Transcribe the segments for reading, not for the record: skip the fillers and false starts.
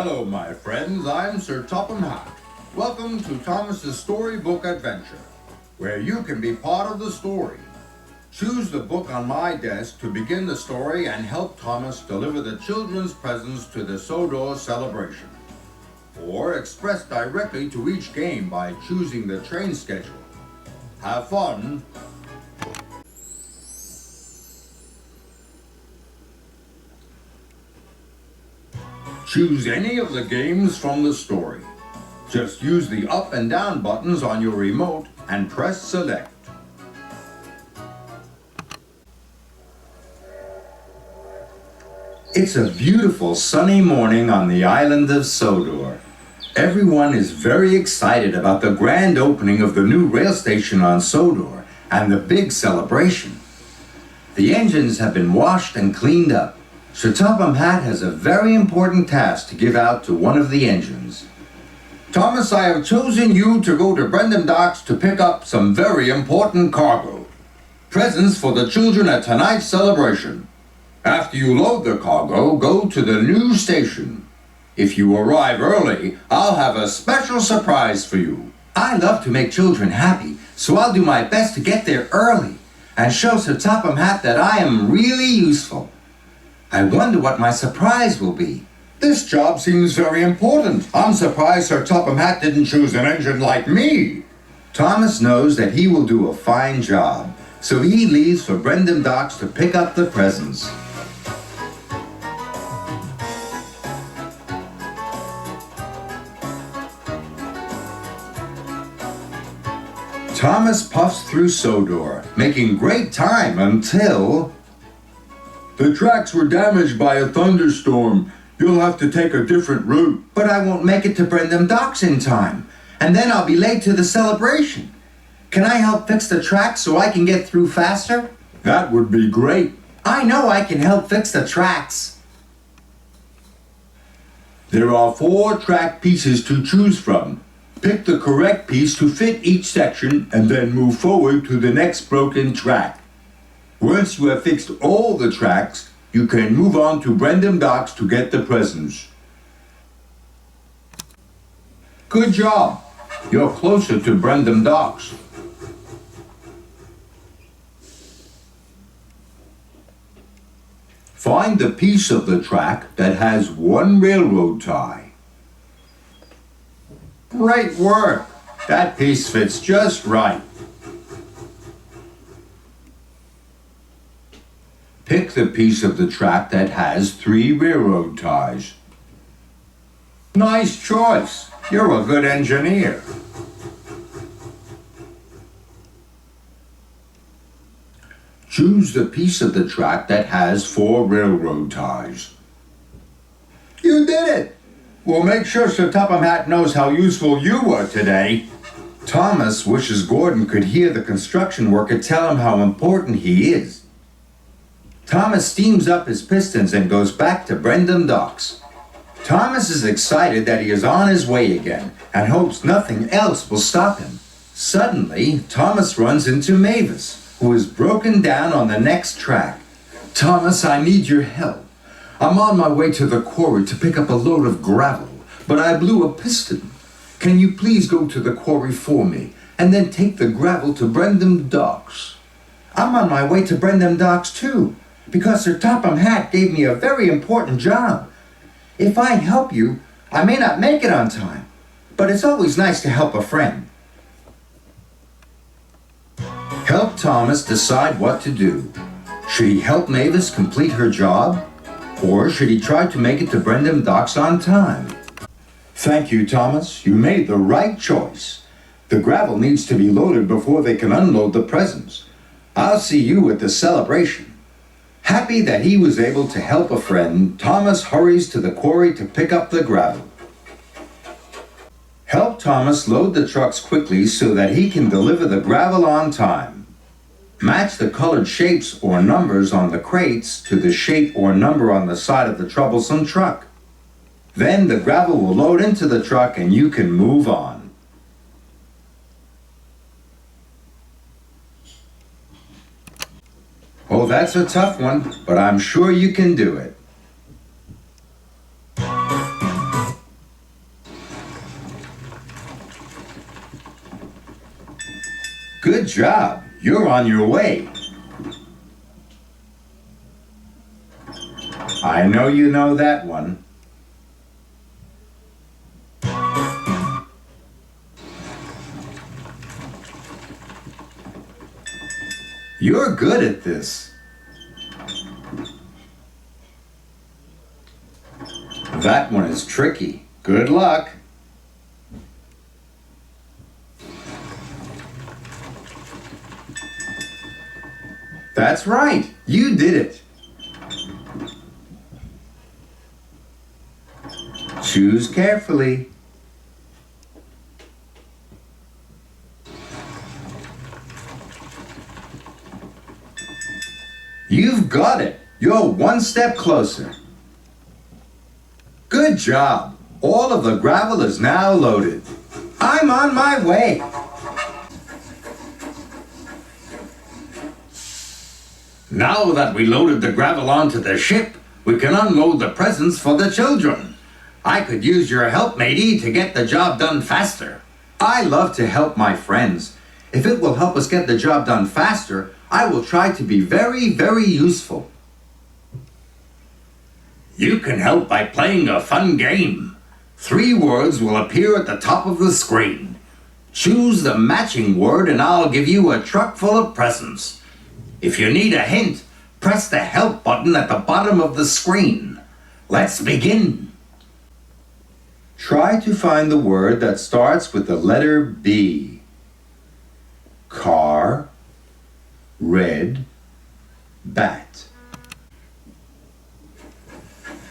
Hello, my friends. I'm Sir Topham Hatt. Welcome to Thomas's Storybook Adventure, where you can be part of the story. Choose the book on my desk to begin the story and help Thomas deliver the children's presents to the Sodor celebration. Or express directly to each game by choosing the train schedule. Have fun! Choose any of the games from the story. Just use the up and down buttons on your remote and press select. It's a beautiful sunny morning on the island of Sodor. Everyone is very excited about the grand opening of the new rail station on Sodor and the big celebration. The engines have been washed and cleaned up. Sir Topham Hatt has a very important task to give out to one of the engines. Thomas, I have chosen you to go to Brendam Docks to pick up some very important cargo. Presents for the children at tonight's celebration. After you load the cargo, go to the new station. If you arrive early, I'll have a special surprise for you. I love to make children happy, so I'll do my best to get there early and show Sir Topham Hatt that I am really useful. I wonder what my surprise will be. This job seems very important. I'm surprised Sir Topham Hatt didn't choose an engine like me. Thomas knows that he will do a fine job, so he leaves for Brendam Docks to pick up the presents. Thomas puffs through Sodor, making great time until... The tracks were damaged by a thunderstorm. You'll have to take a different route. But I won't make it to Brendam Docks in time, and then I'll be late to the celebration. Can I help fix the tracks so I can get through faster? That would be great. I know I can help fix the tracks. There are 4 track pieces to choose from. Pick the correct piece to fit each section and then move forward to the next broken track. Once you have fixed all the tracks, you can move on to Brendam Docks to get the presents. Good job! You're closer to Brendam Docks. Find the piece of the track that has 1 railroad tie. Great work! That piece fits just right. Pick the piece of the track that has 3 railroad ties. Nice choice. You're a good engineer. Choose the piece of the track that has 4 railroad ties. You did it! We'll make sure Sir Topham Hatt knows how useful you were today. Thomas wishes Gordon could hear the construction worker tell him how important he is. Thomas steams up his pistons and goes back to Brendam Docks. Thomas is excited that he is on his way again and hopes nothing else will stop him. Suddenly, Thomas runs into Mavis, who is broken down on the next track. Thomas, I need your help. I'm on my way to the quarry to pick up a load of gravel, but I blew a piston. Can you please go to the quarry for me and then take the gravel to Brendam Docks? I'm on my way to Brendam Docks too, because Sir Topham Hatt gave me a very important job. If I help you, I may not make it on time, but it's always nice to help a friend. Help Thomas decide what to do. Should he help Mavis complete her job? Or should he try to make it to Brendam Docks on time? Thank you, Thomas. You made the right choice. The gravel needs to be loaded before they can unload the presents. I'll see you at the celebration. Happy that he was able to help a friend, Thomas hurries to the quarry to pick up the gravel. Help Thomas load the trucks quickly so that he can deliver the gravel on time. Match the colored shapes or numbers on the crates to the shape or number on the side of the troublesome truck. Then the gravel will load into the truck and you can move on. Oh, that's a tough one, but I'm sure you can do it. Good job. You're on your way. I know you know that one. You're good at this. That one is tricky. Good luck. That's right. You did it. Choose carefully. You've got it. You're one step closer. Good job. All of the gravel is now loaded. I'm on my way. Now that we loaded the gravel onto the ship, we can unload the presents for the children. I could use your help, matey, to get the job done faster. I love to help my friends. If it will help us get the job done faster, I will try to be very, very useful. You can help by playing a fun game. 3 words will appear at the top of the screen. Choose the matching word and I'll give you a truck full of presents. If you need a hint, press the help button at the bottom of the screen. Let's begin. Try to find the word that starts with the letter B. Car, red, bat.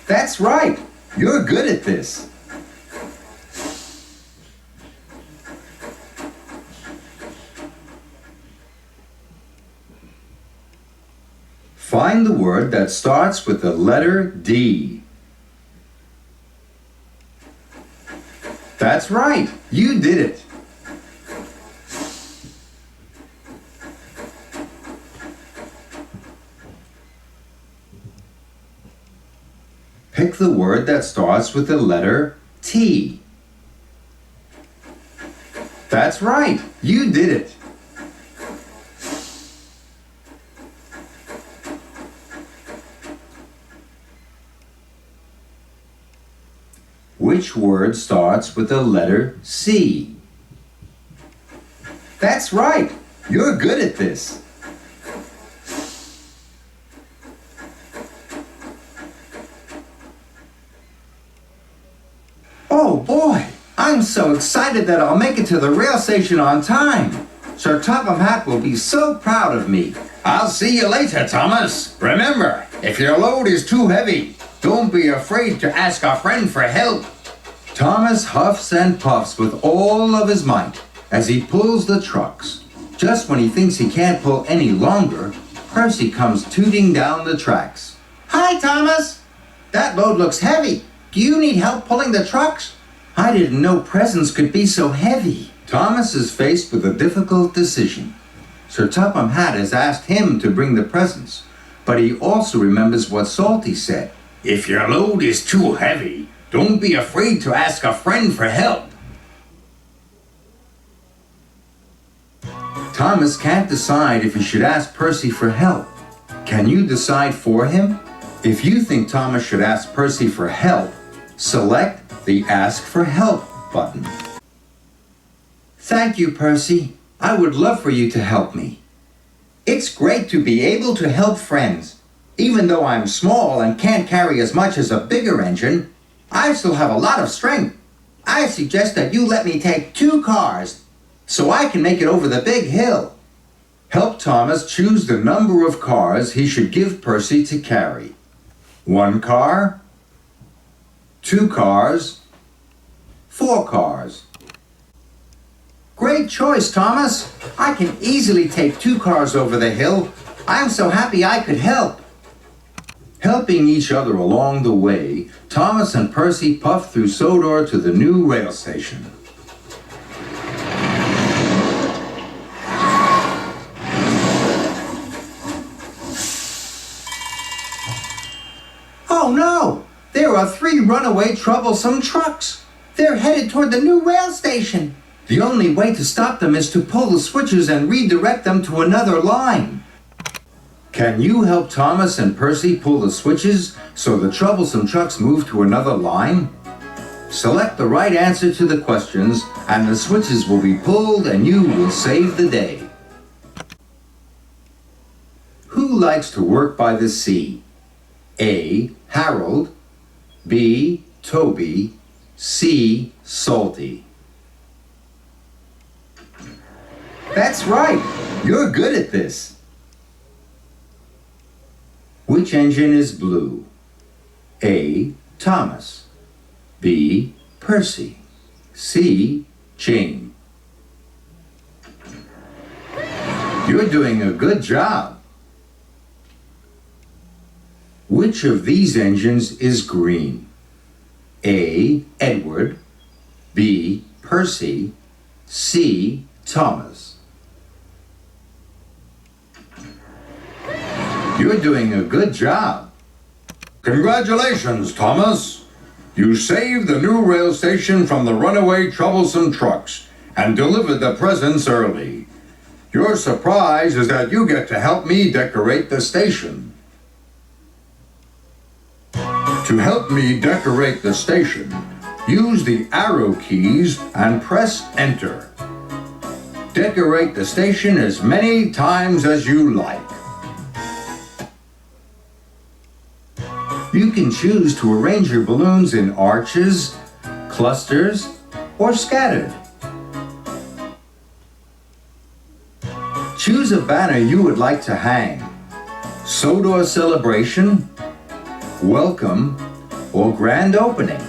That's right. You're good at this. Find the word that starts with the letter D. That's right. You did it. Pick the word that starts with the letter T. That's right. You did it. Which word starts with the letter C? That's right. You're good at this. Oh boy, I'm so excited that I'll make it to the rail station on time. Sir Topham Hatt will be so proud of me. I'll see you later, Thomas. Remember, if your load is too heavy, don't be afraid to ask a friend for help. Thomas huffs and puffs with all of his might as he pulls the trucks. Just when he thinks he can't pull any longer, Percy comes tooting down the tracks. Hi, Thomas. That load looks heavy. Do you need help pulling the trucks? I didn't know presents could be so heavy. Thomas is faced with a difficult decision. Sir Topham Hatt has asked him to bring the presents, but he also remembers what Salty said. If your load is too heavy, don't be afraid to ask a friend for help. Thomas can't decide if he should ask Percy for help. Can you decide for him? If you think Thomas should ask Percy for help, select the Ask for Help button. Thank you, Percy. I would love for you to help me. It's great to be able to help friends. Even though I'm small and can't carry as much as a bigger engine, I still have a lot of strength. I suggest that you let me take 2 cars so I can make it over the big hill. Help Thomas choose the number of cars he should give Percy to carry. 1 car, 2 cars, 4 cars. Great choice, Thomas. I can easily take 2 cars over the hill. I'm so happy I could help. Helping each other along the way, Thomas and Percy puffed through Sodor to the new rail station. Oh no! There are 3 runaway troublesome trucks. They're headed toward the new rail station. The only way to stop them is to pull the switches and redirect them to another line. Can you help Thomas and Percy pull the switches so the troublesome trucks move to another line? Select the right answer to the questions and the switches will be pulled and you will save the day. Who likes to work by the sea? A. Harold, B. Toby, C. Salty. That's right! You're good at this. Which engine is blue? A. Thomas, B. Percy, C. Jane. You're doing a good job. Which of these engines is green? A. Edward, B. Percy, C. Thomas. You're doing a good job. Congratulations, Thomas. You saved the new rail station from the runaway troublesome trucks and delivered the presents early. Your surprise is that you get to help me decorate the station. To help me decorate the station, use the arrow keys and press Enter. Decorate the station as many times as you like. You can choose to arrange your balloons in arches, clusters, or scattered. Choose a banner you would like to hang. Sodor Celebration, Welcome, or Grand Opening.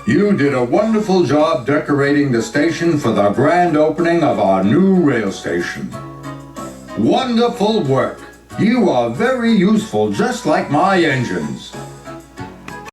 You did a wonderful job decorating the station for the grand opening of our new rail station. Wonderful work! You are very useful, just like my engines.